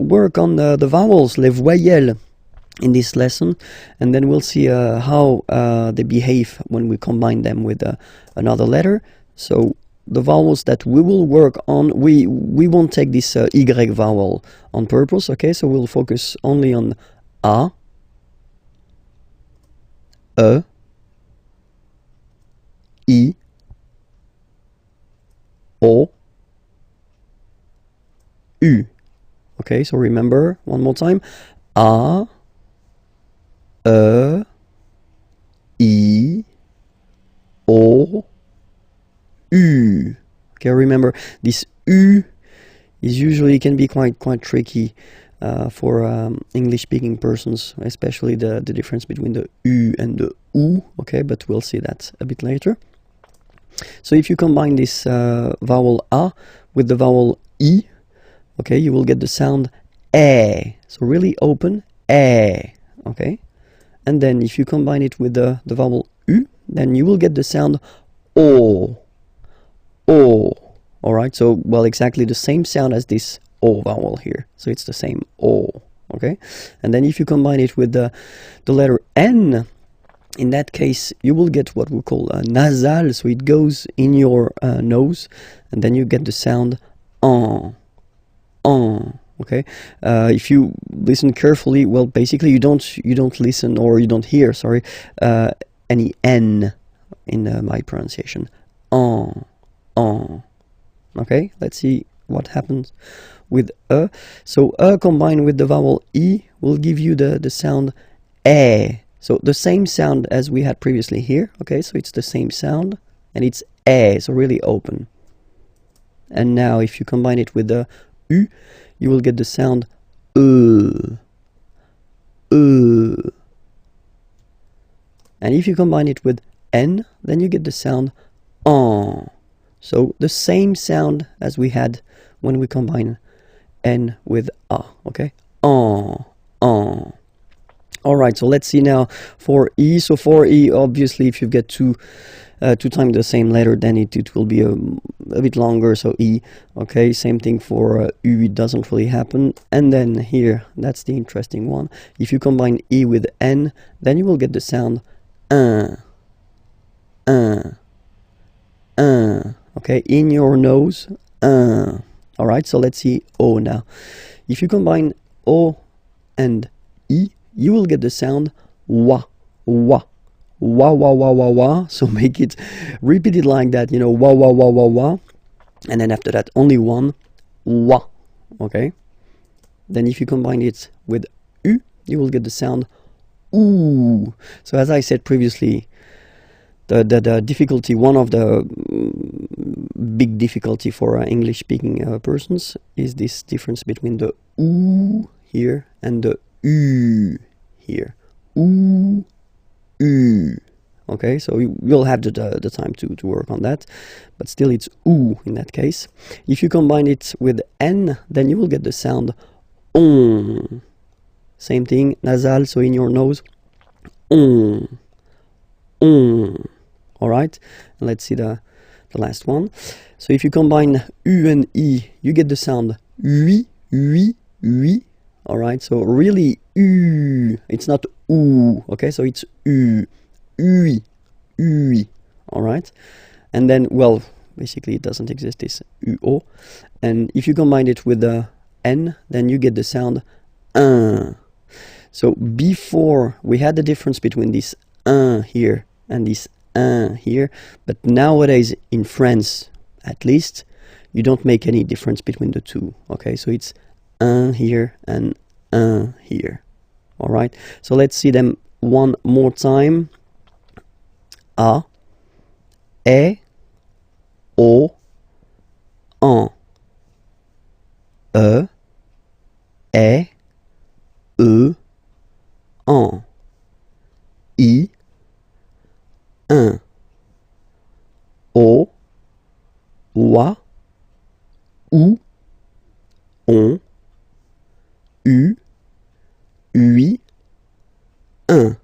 work on the vowels, les voyelles, in this lesson, and then we'll see how they behave when we combine them with another letter. So the vowels that we will work on, we won't take this Y vowel on purpose, okay? So we'll focus only on A, E, I, O, U. Okay, so remember, one more time. A, E, I, O, U. Okay, remember this U is usually can be quite tricky for English-speaking persons, especially the difference between the U and the U. Okay, but we'll see that a bit later. So if you combine this vowel A with the vowel I, okay, you will get the sound E. So really open E. Okay, and then if you combine it with the vowel U, then you will get the sound O. O. All right, so well, exactly the same sound as this O vowel here. So it's the same O. Okay, and then if you combine it with the letter N, in that case you will get what we call a nasal. So it goes in your nose, and then you get the sound on. Okay, if you listen carefully, well, basically you don't listen, or you don't hear, sorry, any N in my pronunciation. On. Okay, let's see what happens with E. So E combined with the vowel I will give you the sound E. So the same sound as we had previously here. Okay, so it's the same sound, and it's E, so really open. And now if you combine it with the U, you will get the sound And if you combine it with N, then you get the sound en. So the same sound as we had when we combine N with A, okay? En. Alright, so let's see now for E. So for E, obviously, if you get two times the same letter, then it will be a bit longer, so E. Okay, same thing for U, it doesn't really happen. And then here, that's the interesting one. If you combine E with N, then you will get the sound un. Okay, in your nose, un. Alright, so let's see O now. If you combine O and E, you will get the sound wa. So make it, repeat it like that, you know, wa. And then after that, only one, wa. Okay? Then if you combine it with U, you will get the sound oo. So as I said previously, the difficulty, one of the big difficulty for English-speaking persons is this difference between the oo here and the U here. Ooh, U. Okay, so we'll have the time to work on that, but still it's oo in that case. If you combine it with N, then you will get the sound on. Same thing, nasal, so in your nose, on. Alright, let's see the last one. So if you combine U and I, you get the sound oui. Alright, so really U, it's not oo, okay, so it's U, ui, alright, and then, well, basically it doesn't exist, this uo, and if you combine it with the N, then you get the sound un. So before, we had the difference between this un here and this un here, but nowadays in France, at least, you don't make any difference between the two, okay, so it's un here and un here. Alright, so let's see them one more time. A, E, O, en. E, E, en. I, un. O, wa, ou, on. U, ui, un.